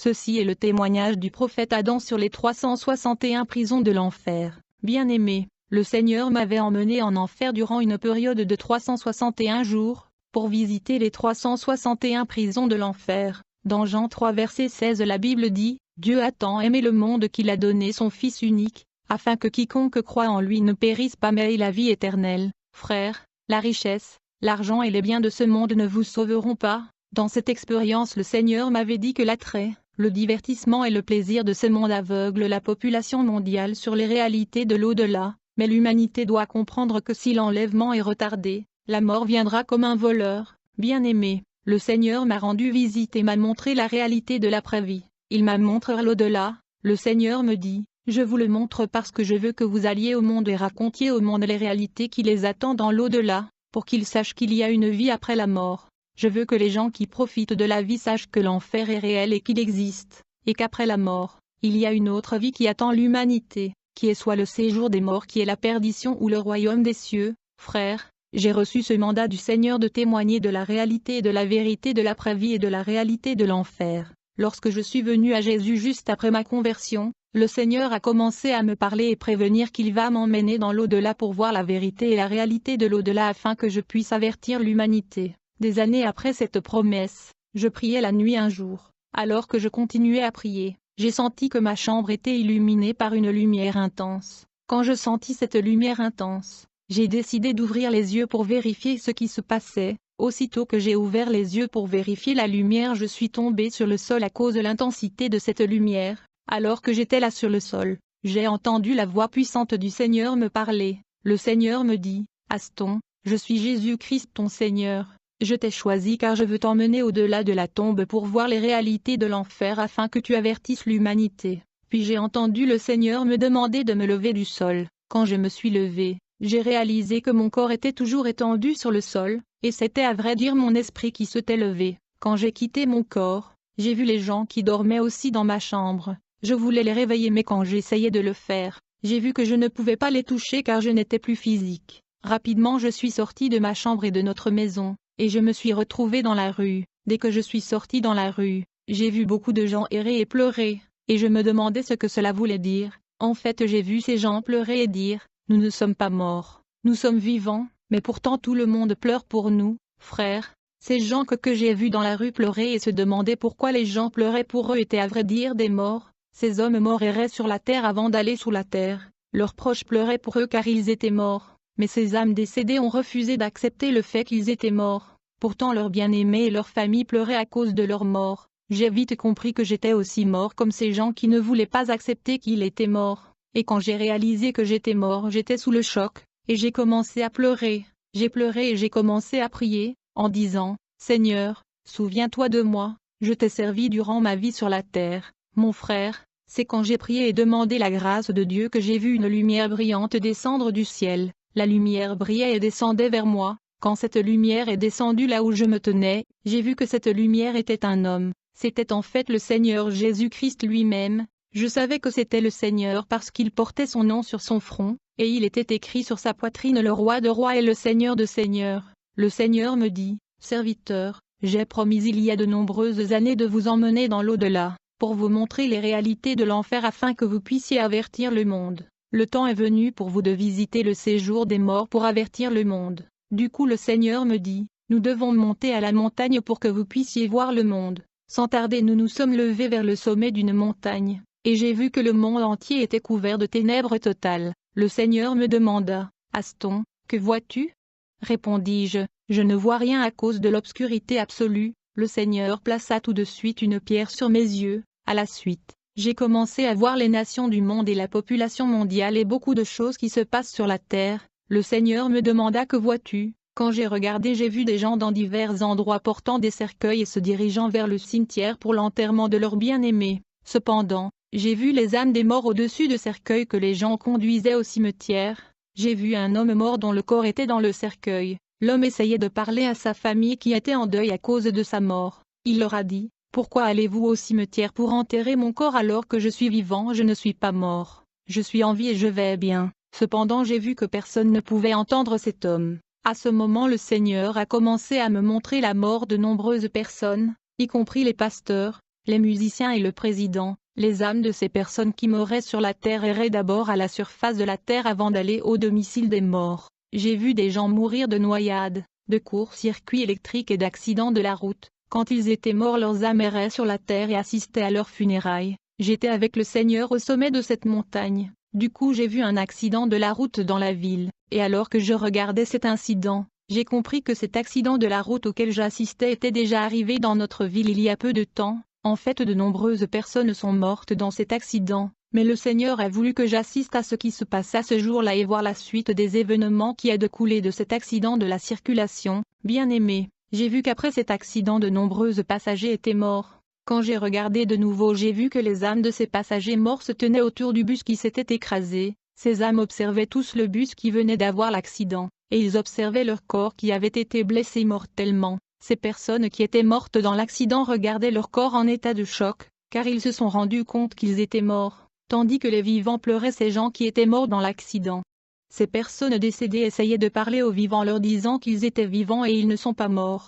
Ceci est le témoignage du prophète Adam sur les 361 prisons de l'enfer. Bien-aimé, le Seigneur m'avait emmené en enfer durant une période de 361 jours, pour visiter les 361 prisons de l'enfer. Dans Jean 3 verset 16 la Bible dit, « Dieu a tant aimé le monde qu'il a donné son Fils unique, afin que quiconque croit en lui ne périsse pas mais ait la vie éternelle. » Frères, la richesse, l'argent et les biens de ce monde ne vous sauveront pas. Dans cette expérience le Seigneur m'avait dit que l'attrait, le divertissement et le plaisir de ce monde aveuglent la population mondiale sur les réalités de l'au-delà, mais l'humanité doit comprendre que si l'enlèvement est retardé, la mort viendra comme un voleur. Bien-aimé, le Seigneur m'a rendu visite et m'a montré la réalité de l'après-vie. Il m'a montré l'au-delà. Le Seigneur me dit, « Je vous le montre parce que je veux que vous alliez au monde et racontiez au monde les réalités qui les attendent dans l'au-delà, pour qu'ils sachent qu'il y a une vie après la mort. Je veux que les gens qui profitent de la vie sachent que l'enfer est réel et qu'il existe, et qu'après la mort, il y a une autre vie qui attend l'humanité, qui est soit le séjour des morts qui est la perdition ou le royaume des cieux. » Frères, j'ai reçu ce mandat du Seigneur de témoigner de la réalité et de la vérité de l'après-vie et de la réalité de l'enfer. Lorsque je suis venu à Jésus juste après ma conversion, le Seigneur a commencé à me parler et prévenir qu'il va m'emmener dans l'au-delà pour voir la vérité et la réalité de l'au-delà afin que je puisse avertir l'humanité. Des années après cette promesse, je priais la nuit un jour. Alors que je continuais à prier, j'ai senti que ma chambre était illuminée par une lumière intense. Quand je sentis cette lumière intense, j'ai décidé d'ouvrir les yeux pour vérifier ce qui se passait. Aussitôt que j'ai ouvert les yeux pour vérifier la lumière, je suis tombé sur le sol à cause de l'intensité de cette lumière. Alors que j'étais là sur le sol, j'ai entendu la voix puissante du Seigneur me parler. Le Seigneur me dit, « Aston, je suis Jésus-Christ ton Seigneur. Je t'ai choisi car je veux t'emmener au-delà de la tombe pour voir les réalités de l'enfer afin que tu avertisses l'humanité. » Puis j'ai entendu le Seigneur me demander de me lever du sol. Quand je me suis levé, j'ai réalisé que mon corps était toujours étendu sur le sol, et c'était à vrai dire mon esprit qui s'était levé. Quand j'ai quitté mon corps, j'ai vu les gens qui dormaient aussi dans ma chambre. Je voulais les réveiller mais quand j'essayais de le faire, j'ai vu que je ne pouvais pas les toucher car je n'étais plus physique. Rapidement je suis sorti de ma chambre et de notre maison, et je me suis retrouvé dans la rue. Dès que je suis sorti dans la rue, j'ai vu beaucoup de gens errer et pleurer, et je me demandais ce que cela voulait dire. En fait j'ai vu ces gens pleurer et dire, « Nous ne sommes pas morts, nous sommes vivants, mais pourtant tout le monde pleure pour nous. » Frères, ces gens que j'ai vus dans la rue pleurer et se demander pourquoi les gens pleuraient pour eux étaient à vrai dire des morts. Ces hommes morts erraient sur la terre avant d'aller sous la terre. Leurs proches pleuraient pour eux car ils étaient morts, mais ces âmes décédées ont refusé d'accepter le fait qu'ils étaient morts. Pourtant leurs bien-aimés et leurs familles pleuraient à cause de leur mort. J'ai vite compris que j'étais aussi mort comme ces gens qui ne voulaient pas accepter qu'il était mort. Et quand j'ai réalisé que j'étais mort, j'étais sous le choc, et j'ai commencé à pleurer. J'ai pleuré et j'ai commencé à prier, en disant, « Seigneur, souviens-toi de moi, je t'ai servi durant ma vie sur la terre. » Mon frère, c'est quand j'ai prié et demandé la grâce de Dieu que j'ai vu une lumière brillante descendre du ciel. La lumière brillait et descendait vers moi. Quand cette lumière est descendue là où je me tenais, j'ai vu que cette lumière était un homme. C'était en fait le Seigneur Jésus-Christ lui-même. Je savais que c'était le Seigneur parce qu'il portait son nom sur son front, et il était écrit sur sa poitrine le roi de rois et le Seigneur de seigneurs. Le Seigneur me dit, « Serviteur, j'ai promis il y a de nombreuses années de vous emmener dans l'au-delà, pour vous montrer les réalités de l'enfer afin que vous puissiez avertir le monde. Le temps est venu pour vous de visiter le séjour des morts pour avertir le monde. » Du coup le Seigneur me dit, « Nous devons monter à la montagne pour que vous puissiez voir le monde. » Sans tarder nous nous sommes levés vers le sommet d'une montagne, et j'ai vu que le monde entier était couvert de ténèbres totales. Le Seigneur me demanda, « Aston, que vois-tu » Répondis-je, « Je ne vois rien à cause de l'obscurité absolue. » Le Seigneur plaça tout de suite une pierre sur mes yeux. À la suite, j'ai commencé à voir les nations du monde et la population mondiale et beaucoup de choses qui se passent sur la terre. Le Seigneur me demanda, « Que vois-tu » Quand j'ai regardé, j'ai vu des gens dans divers endroits portant des cercueils et se dirigeant vers le cimetière pour l'enterrement de leurs bien-aimés. Cependant, j'ai vu les âmes des morts au-dessus de cercueils que les gens conduisaient au cimetière. J'ai vu un homme mort dont le corps était dans le cercueil. L'homme essayait de parler à sa famille qui était en deuil à cause de sa mort. Il leur a dit, « Pourquoi allez-vous au cimetière pour enterrer mon corps alors que je suis vivant? Je ne suis pas mort. Je suis en vie et je vais bien. » Cependant j'ai vu que personne ne pouvait entendre cet homme. À ce moment le Seigneur a commencé à me montrer la mort de nombreuses personnes, y compris les pasteurs, les musiciens et le président. Les âmes de ces personnes qui mouraient sur la terre erraient d'abord à la surface de la terre avant d'aller au domicile des morts. J'ai vu des gens mourir de noyades, de court-circuits électriques et d'accidents de la route. Quand ils étaient morts, leurs âmes erraient sur la terre et assistaient à leurs funérailles. J'étais avec le Seigneur au sommet de cette montagne. Du coup, j'ai vu un accident de la route dans la ville, et alors que je regardais cet incident, j'ai compris que cet accident de la route auquel j'assistais était déjà arrivé dans notre ville il y a peu de temps. En fait, de nombreuses personnes sont mortes dans cet accident, mais le Seigneur a voulu que j'assiste à ce qui se passa ce jour-là et voir la suite des événements qui a découlé de cet accident de la circulation. Bien-aimé, j'ai vu qu'après cet accident de nombreux passagers étaient morts. Quand j'ai regardé de nouveau, j'ai vu que les âmes de ces passagers morts se tenaient autour du bus qui s'était écrasé. Ces âmes observaient tous le bus qui venait d'avoir l'accident, et ils observaient leur corps qui avait été blessé mortellement. Ces personnes qui étaient mortes dans l'accident regardaient leur corps en état de choc, car ils se sont rendus compte qu'ils étaient morts, tandis que les vivants pleuraient ces gens qui étaient morts dans l'accident. Ces personnes décédées essayaient de parler aux vivants leur disant qu'ils étaient vivants et ils ne sont pas morts.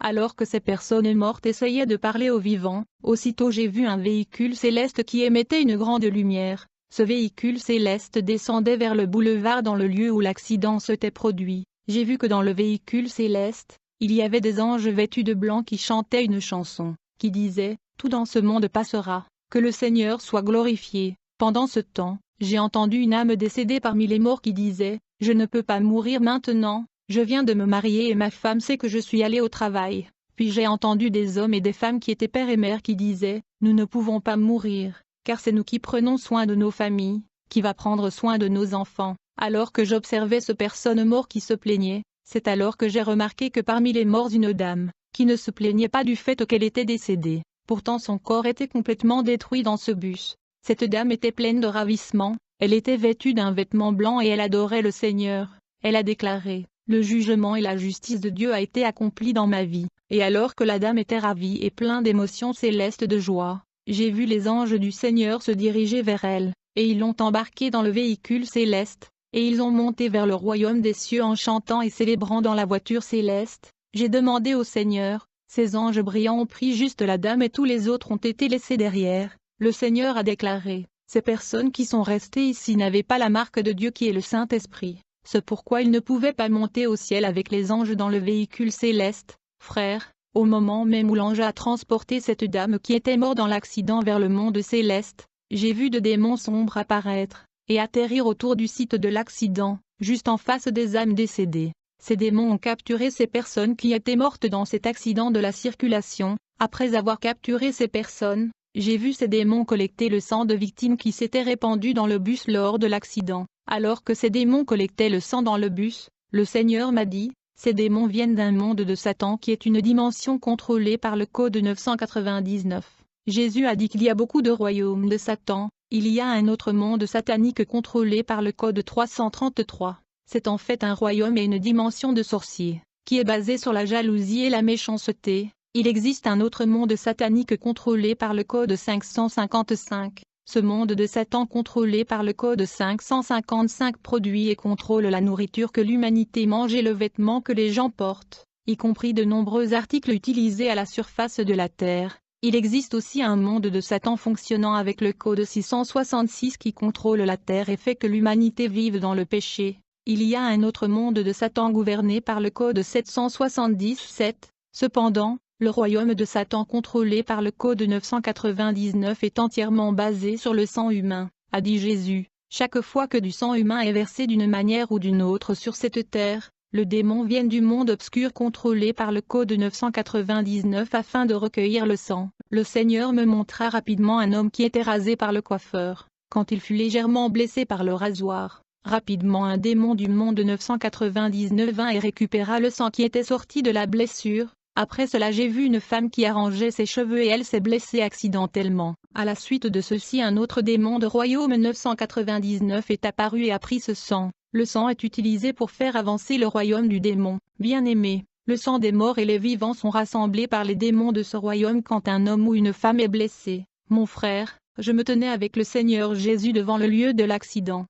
Alors que ces personnes mortes essayaient de parler aux vivants, aussitôt j'ai vu un véhicule céleste qui émettait une grande lumière. Ce véhicule céleste descendait vers le boulevard dans le lieu où l'accident s'était produit. J'ai vu que dans le véhicule céleste, il y avait des anges vêtus de blanc qui chantaient une chanson, qui disait « Tout dans ce monde passera, que le Seigneur soit glorifié ». Pendant ce temps, j'ai entendu une âme décédée parmi les morts qui disait « Je ne peux pas mourir maintenant, je viens de me marier et ma femme sait que je suis allé au travail ». Puis j'ai entendu des hommes et des femmes qui étaient père et mère qui disaient « Nous ne pouvons pas mourir, car c'est nous qui prenons soin de nos familles, qui va prendre soin de nos enfants ». Alors que j'observais ces personnes mortes qui se plaignaient, c'est alors que j'ai remarqué que parmi les morts une dame, qui ne se plaignait pas du fait qu'elle était décédée, pourtant son corps était complètement détruit dans ce bus. Cette dame était pleine de ravissement, elle était vêtue d'un vêtement blanc et elle adorait le Seigneur. Elle a déclaré, « Le jugement et la justice de Dieu a été accompli dans ma vie ». Et alors que la dame était ravie et plein d'émotions célestes de joie, j'ai vu les anges du Seigneur se diriger vers elle, et ils l'ont embarquée dans le véhicule céleste. Et ils ont monté vers le royaume des cieux en chantant et célébrant dans la voiture céleste. J'ai demandé au Seigneur, ces anges brillants ont pris juste la dame et tous les autres ont été laissés derrière. Le Seigneur a déclaré, ces personnes qui sont restées ici n'avaient pas la marque de Dieu qui est le Saint-Esprit. C'est pourquoi ils ne pouvaient pas monter au ciel avec les anges dans le véhicule céleste. Frère, au moment même où l'ange a transporté cette dame qui était morte dans l'accident vers le monde céleste, j'ai vu de démons sombres apparaître et atterrir autour du site de l'accident, juste en face des âmes décédées. Ces démons ont capturé ces personnes qui étaient mortes dans cet accident de la circulation. Après avoir capturé ces personnes, j'ai vu ces démons collecter le sang de victimes qui s'étaient répandues dans le bus lors de l'accident. Alors que ces démons collectaient le sang dans le bus, le Seigneur m'a dit, ces démons viennent d'un monde de Satan qui est une dimension contrôlée par le code 999. Jésus a dit qu'il y a beaucoup de royaumes de Satan. Il y a un autre monde satanique contrôlé par le code 333. C'est en fait un royaume et une dimension de sorciers, qui est basé sur la jalousie et la méchanceté. Il existe un autre monde satanique contrôlé par le code 555. Ce monde de Satan contrôlé par le code 555 produit et contrôle la nourriture que l'humanité mange et le vêtement que les gens portent, y compris de nombreux articles utilisés à la surface de la terre. Il existe aussi un monde de Satan fonctionnant avec le code 666 qui contrôle la terre et fait que l'humanité vive dans le péché. Il y a un autre monde de Satan gouverné par le code 777. Cependant, le royaume de Satan contrôlé par le code 999 est entièrement basé sur le sang humain, a dit Jésus. Chaque fois que du sang humain est versé d'une manière ou d'une autre sur cette terre, le démon vient du monde obscur contrôlé par le code 999 afin de recueillir le sang. Le Seigneur me montra rapidement un homme qui était rasé par le coiffeur, quand il fut légèrement blessé par le rasoir. Rapidement un démon du monde 999 vint et récupéra le sang qui était sorti de la blessure. Après cela j'ai vu une femme qui arrangeait ses cheveux et elle s'est blessée accidentellement. À la suite de ceci un autre démon de royaume 999 est apparu et a pris ce sang. Le sang est utilisé pour faire avancer le royaume du démon. Bien-aimé, le sang des morts et les vivants sont rassemblés par les démons de ce royaume quand un homme ou une femme est blessé. Mon frère, je me tenais avec le Seigneur Jésus devant le lieu de l'accident,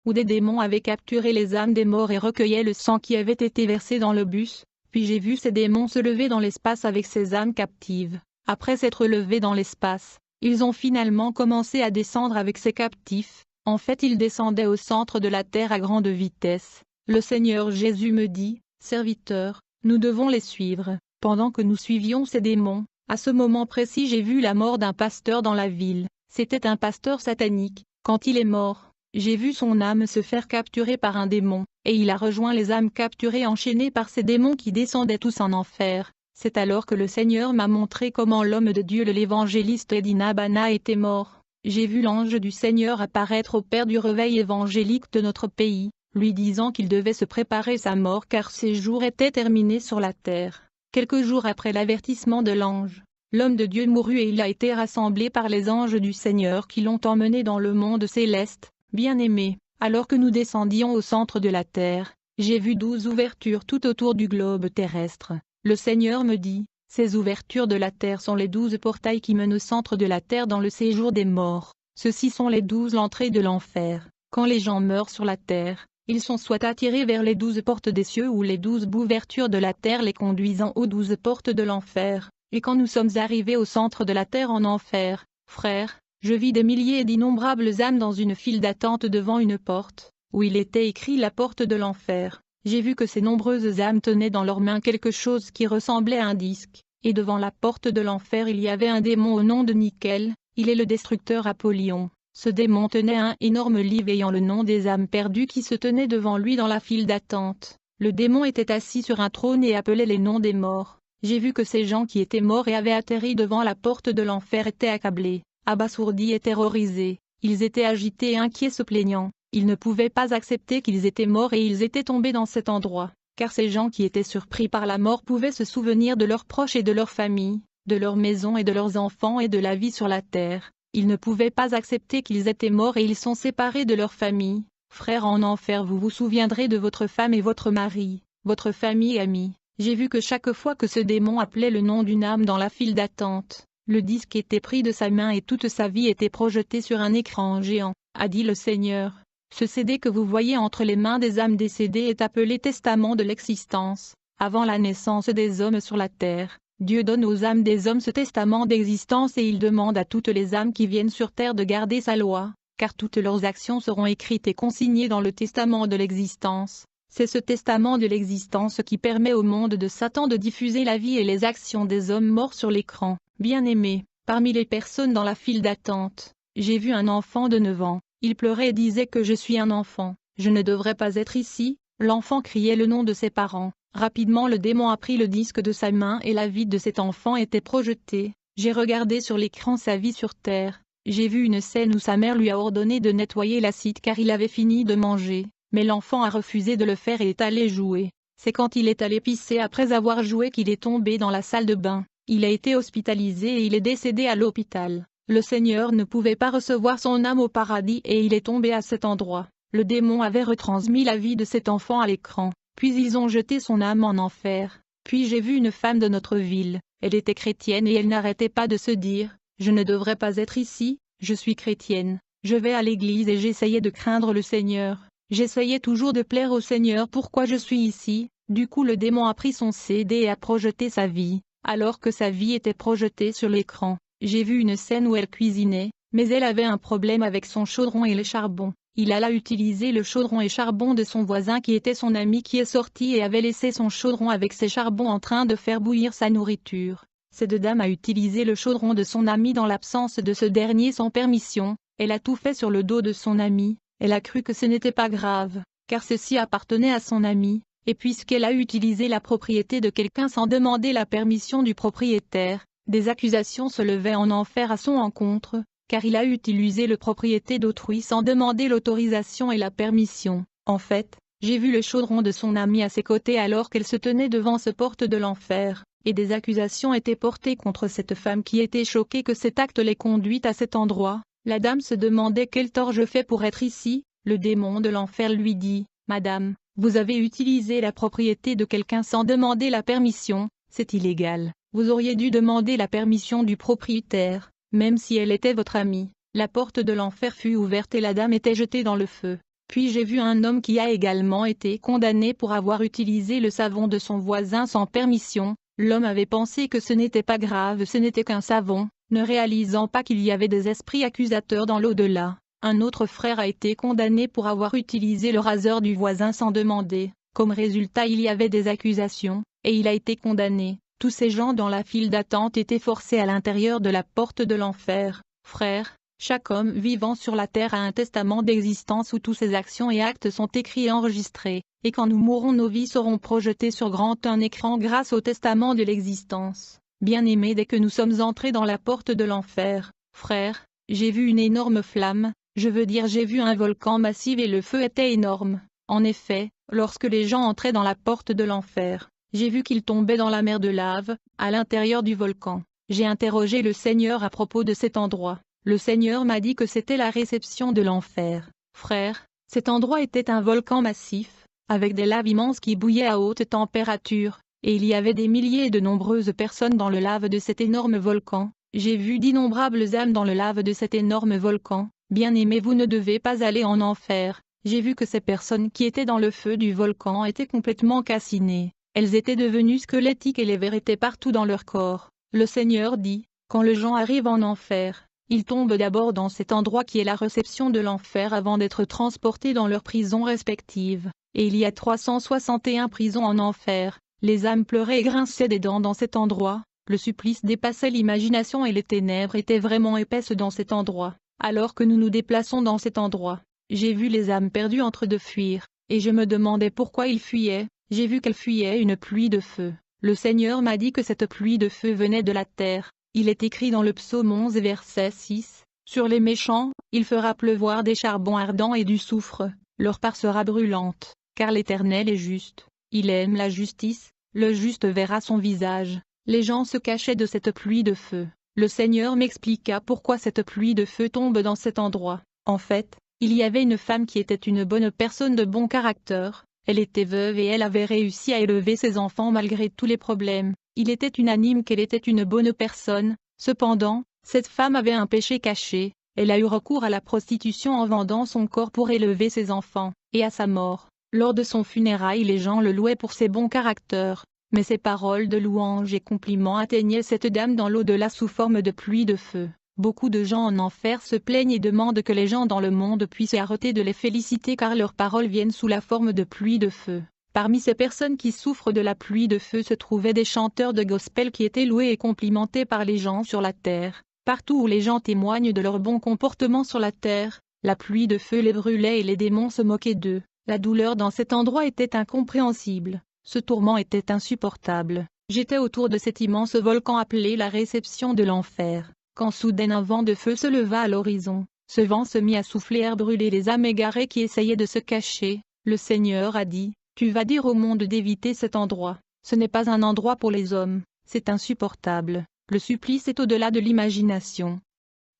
où des démons avaient capturé les âmes des morts et recueillaient le sang qui avait été versé dans le bus. Puis j'ai vu ces démons se lever dans l'espace avec ces âmes captives. Après s'être levés dans l'espace, ils ont finalement commencé à descendre avec ces captifs. En fait, ils descendaient au centre de la terre à grande vitesse. Le Seigneur Jésus me dit, « Serviteur, nous devons les suivre. » Pendant que nous suivions ces démons, à ce moment précis j'ai vu la mort d'un pasteur dans la ville. C'était un pasteur satanique. Quand il est mort, j'ai vu son âme se faire capturer par un démon, et il a rejoint les âmes capturées enchaînées par ces démons qui descendaient tous en enfer. C'est alors que le Seigneur m'a montré comment l'homme de Dieu l'évangéliste Edina Bana était mort. J'ai vu l'ange du Seigneur apparaître au père du réveil évangélique de notre pays, lui disant qu'il devait se préparer sa mort car ses jours étaient terminés sur la terre. Quelques jours après l'avertissement de l'ange, l'homme de Dieu mourut et il a été rassemblé par les anges du Seigneur qui l'ont emmené dans le monde céleste. Bien-aimé, alors que nous descendions au centre de la terre, j'ai vu 12 ouvertures tout autour du globe terrestre. Le Seigneur me dit, ces ouvertures de la terre sont les 12 portails qui mènent au centre de la terre dans le séjour des morts. Ceux-ci sont les 12 entrées de l'enfer. Quand les gens meurent sur la terre, ils sont soit attirés vers les 12 portes des cieux ou les 12 ouvertures de la terre les conduisant aux 12 portes de l'enfer. Et quand nous sommes arrivés au centre de la terre en enfer, frères, je vis des milliers et d'innombrables âmes dans une file d'attente devant une porte, où il était écrit la porte de l'enfer. J'ai vu que ces nombreuses âmes tenaient dans leurs mains quelque chose qui ressemblait à un disque, et devant la porte de l'enfer il y avait un démon au nom de Nickel, il est le destructeur Apollyon. Ce démon tenait un énorme livre ayant le nom des âmes perdues qui se tenaient devant lui dans la file d'attente. Le démon était assis sur un trône et appelait les noms des morts. J'ai vu que ces gens qui étaient morts et avaient atterri devant la porte de l'enfer étaient accablés, abasourdis et terrorisés. Ils étaient agités et inquiets se plaignant. Ils ne pouvaient pas accepter qu'ils étaient morts et ils étaient tombés dans cet endroit, car ces gens qui étaient surpris par la mort pouvaient se souvenir de leurs proches et de leur famille, de leur maison et de leurs enfants et de la vie sur la terre. Ils ne pouvaient pas accepter qu'ils étaient morts et ils sont séparés de leur famille. Frères en enfer, vous vous souviendrez de votre femme et votre mari, votre famille et amis. J'ai vu que chaque fois que ce démon appelait le nom d'une âme dans la file d'attente, le disque était pris de sa main et toute sa vie était projetée sur un écran géant, a dit le Seigneur. Ce CD que vous voyez entre les mains des âmes décédées est appelé Testament de l'existence. Avant la naissance des hommes sur la terre, Dieu donne aux âmes des hommes ce testament d'existence et il demande à toutes les âmes qui viennent sur terre de garder sa loi, car toutes leurs actions seront écrites et consignées dans le testament de l'existence. C'est ce testament de l'existence qui permet au monde de Satan de diffuser la vie et les actions des hommes morts sur l'écran. Bien-aimés, parmi les personnes dans la file d'attente, j'ai vu un enfant de 9 ans. Il pleurait et disait que je suis un enfant, je ne devrais pas être ici. L'enfant criait le nom de ses parents. Rapidement le démon a pris le disque de sa main et la vie de cet enfant était projetée. J'ai regardé sur l'écran sa vie sur terre. J'ai vu une scène où sa mère lui a ordonné de nettoyer l'acide car il avait fini de manger, mais l'enfant a refusé de le faire et est allé jouer. C'est quand il est allé pisser après avoir joué qu'il est tombé dans la salle de bain. Il a été hospitalisé et il est décédé à l'hôpital. Le Seigneur ne pouvait pas recevoir son âme au paradis et il est tombé à cet endroit. Le démon avait retransmis la vie de cet enfant à l'écran, puis ils ont jeté son âme en enfer. Puis j'ai vu une femme de notre ville, elle était chrétienne et elle n'arrêtait pas de se dire, « Je ne devrais pas être ici, je suis chrétienne, je vais à l'église et j'essayais de craindre le Seigneur. J'essayais toujours de plaire au Seigneur, pourquoi je suis ici ?» Du coup le démon a pris son CD et a projeté sa vie, alors que sa vie était projetée sur l'écran. J'ai vu une scène où elle cuisinait, mais elle avait un problème avec son chaudron et le charbon. Il alla utiliser le chaudron et charbon de son voisin qui était son ami qui est sorti et avait laissé son chaudron avec ses charbons en train de faire bouillir sa nourriture. Cette dame a utilisé le chaudron de son ami dans l'absence de ce dernier sans permission. Elle a tout fait sur le dos de son ami. Elle a cru que ce n'était pas grave, car ceci appartenait à son ami. Et puisqu'elle a utilisé la propriété de quelqu'un sans demander la permission du propriétaire, des accusations se levaient en enfer à son encontre, car il a utilisé la propriété d'autrui sans demander l'autorisation et la permission. En fait, j'ai vu le chaudron de son ami à ses côtés alors qu'elle se tenait devant ce porte de l'enfer, et des accusations étaient portées contre cette femme qui était choquée que cet acte l'ait conduite à cet endroit. La dame se demandait quel tort je fais pour être ici. Le démon de l'enfer lui dit, « Madame, vous avez utilisé la propriété de quelqu'un sans demander la permission, c'est illégal. Vous auriez dû demander la permission du propriétaire, même si elle était votre amie. » La porte de l'enfer fut ouverte et la dame était jetée dans le feu. Puis j'ai vu un homme qui a également été condamné pour avoir utilisé le savon de son voisin sans permission. L'homme avait pensé que ce n'était pas grave, ce n'était qu'un savon, ne réalisant pas qu'il y avait des esprits accusateurs dans l'au-delà. Un autre frère a été condamné pour avoir utilisé le raseur du voisin sans demander. Comme résultat, il y avait des accusations, et il a été condamné. Tous ces gens dans la file d'attente étaient forcés à l'intérieur de la porte de l'enfer. Frères, chaque homme vivant sur la terre a un testament d'existence où tous ses actions et actes sont écrits et enregistrés, et quand nous mourrons, nos vies seront projetées sur grand un écran grâce au testament de l'existence. Bien-aimés, dès que nous sommes entrés dans la porte de l'enfer, frères, j'ai vu une énorme flamme, je veux dire j'ai vu un volcan massif et le feu était énorme. En effet, lorsque les gens entraient dans la porte de l'enfer, j'ai vu qu'ils tombaient dans la mer de lave, à l'intérieur du volcan. J'ai interrogé le Seigneur à propos de cet endroit. Le Seigneur m'a dit que c'était la réception de l'enfer. Frères, cet endroit était un volcan massif, avec des laves immenses qui bouillaient à haute température, et il y avait des milliers de nombreuses personnes dans le lave de cet énorme volcan. J'ai vu d'innombrables âmes dans le lave de cet énorme volcan. Bien-aimés, vous ne devez pas aller en enfer. J'ai vu que ces personnes qui étaient dans le feu du volcan étaient complètement calcinées. Elles étaient devenues squelettiques et les vers étaient partout dans leur corps. Le Seigneur dit, quand les gens arrivent en enfer, ils tombent d'abord dans cet endroit qui est la réception de l'enfer avant d'être transportés dans leurs prisons respectives. Et il y a 361 prisons en enfer. Les âmes pleuraient et grinçaient des dents dans cet endroit. Le supplice dépassait l'imagination et les ténèbres étaient vraiment épaisses dans cet endroit. Alors que nous nous déplaçons dans cet endroit, j'ai vu les âmes perdues entre deux fuir, et je me demandais pourquoi ils fuyaient. J'ai vu qu'elles fuyaient une pluie de feu. Le Seigneur m'a dit que cette pluie de feu venait de la terre. Il est écrit dans le psaume 11 verset 6, « Sur les méchants, il fera pleuvoir des charbons ardents et du soufre, leur part sera brûlante, car l'Éternel est juste. Il aime la justice, le juste verra son visage. » Les gens se cachaient de cette pluie de feu. Le Seigneur m'expliqua pourquoi cette pluie de feu tombe dans cet endroit. En fait, il y avait une femme qui était une bonne personne de bon caractère. Elle était veuve et elle avait réussi à élever ses enfants malgré tous les problèmes. Il était unanime qu'elle était une bonne personne. Cependant, cette femme avait un péché caché. Elle a eu recours à la prostitution en vendant son corps pour élever ses enfants. Et à sa mort, lors de son funérail, les gens le louaient pour ses bons caractères. Mais ses paroles de louange et compliments atteignaient cette dame dans l'au-delà sous forme de pluie de feu. Beaucoup de gens en enfer se plaignent et demandent que les gens dans le monde puissent arrêter de les féliciter car leurs paroles viennent sous la forme de pluie de feu. Parmi ces personnes qui souffrent de la pluie de feu se trouvaient des chanteurs de gospel qui étaient loués et complimentés par les gens sur la terre. Partout où les gens témoignent de leur bon comportement sur la terre, la pluie de feu les brûlait et les démons se moquaient d'eux. La douleur dans cet endroit était incompréhensible. Ce tourment était insupportable. J'étais autour de cet immense volcan appelé la réception de l'enfer, quand soudain un vent de feu se leva à l'horizon. Ce vent se mit à souffler à brûler les âmes égarées qui essayaient de se cacher. Le Seigneur a dit, « Tu vas dire au monde d'éviter cet endroit. Ce n'est pas un endroit pour les hommes, c'est insupportable. Le supplice est au-delà de l'imagination.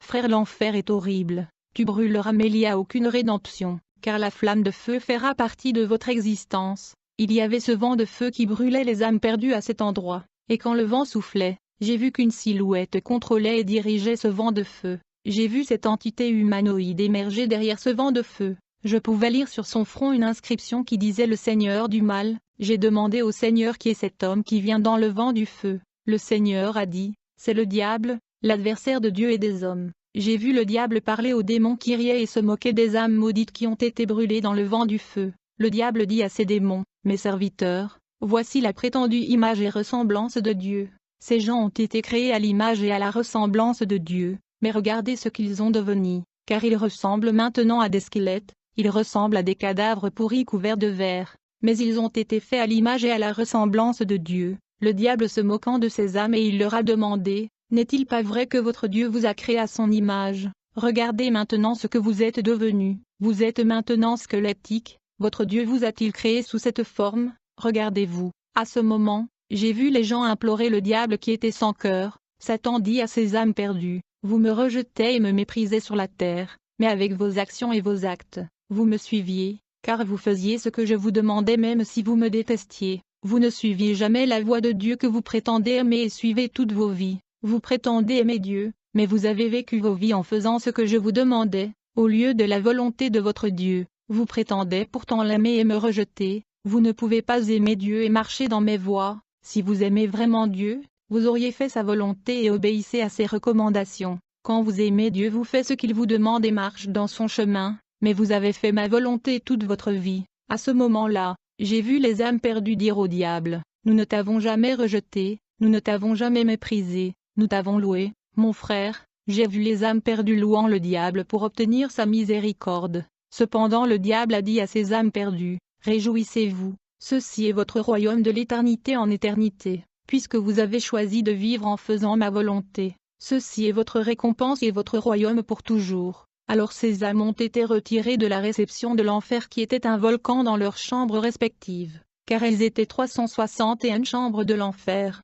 Frère, l'enfer est horrible. Tu brûleras mais il n'y a aucune rédemption, car la flamme de feu fera partie de votre existence. » Il y avait ce vent de feu qui brûlait les âmes perdues à cet endroit, et quand le vent soufflait, j'ai vu qu'une silhouette contrôlait et dirigeait ce vent de feu. J'ai vu cette entité humanoïde émerger derrière ce vent de feu. Je pouvais lire sur son front une inscription qui disait « Le Seigneur du mal ». J'ai demandé au Seigneur qui est cet homme qui vient dans le vent du feu. Le Seigneur a dit, c'est le diable, l'adversaire de Dieu et des hommes. J'ai vu le diable parler aux démons qui riaient et se moquaient des âmes maudites qui ont été brûlées dans le vent du feu. Le diable dit à ces démons, mes serviteurs, voici la prétendue image et ressemblance de Dieu. Ces gens ont été créés à l'image et à la ressemblance de Dieu, mais regardez ce qu'ils ont devenu, car ils ressemblent maintenant à des squelettes, ils ressemblent à des cadavres pourris couverts de verre, mais ils ont été faits à l'image et à la ressemblance de Dieu. Le diable se moquant de ces âmes et il leur a demandé, n'est-il pas vrai que votre Dieu vous a créé à son image? Regardez maintenant ce que vous êtes devenus, vous êtes maintenant squelettiques. Votre Dieu vous a-t-il créé sous cette forme? Regardez-vous. À ce moment, j'ai vu les gens implorer le diable qui était sans cœur. Satan dit à ses âmes perdues, vous me rejetez et me méprisez sur la terre, mais avec vos actions et vos actes, vous me suiviez, car vous faisiez ce que je vous demandais même si vous me détestiez. Vous ne suiviez jamais la voie de Dieu que vous prétendez aimer et suivez toutes vos vies. Vous prétendez aimer Dieu, mais vous avez vécu vos vies en faisant ce que je vous demandais, au lieu de la volonté de votre Dieu. Vous prétendez pourtant l'aimer et me rejeter. Vous ne pouvez pas aimer Dieu et marcher dans mes voies. Si vous aimez vraiment Dieu, vous auriez fait sa volonté et obéissez à ses recommandations. Quand vous aimez Dieu, vous faites ce qu'il vous demande et marche dans son chemin, mais vous avez fait ma volonté toute votre vie. À ce moment-là, j'ai vu les âmes perdues dire au diable, nous ne t'avons jamais rejeté, nous ne t'avons jamais méprisé, nous t'avons loué, mon frère. J'ai vu les âmes perdues louant le diable pour obtenir sa miséricorde. Cependant le diable a dit à ces âmes perdues, réjouissez-vous, ceci est votre royaume de l'éternité en éternité, puisque vous avez choisi de vivre en faisant ma volonté. Ceci est votre récompense et votre royaume pour toujours. Alors ces âmes ont été retirées de la réception de l'enfer qui était un volcan dans leurs chambres respectives, car elles étaient 361 chambres de l'enfer.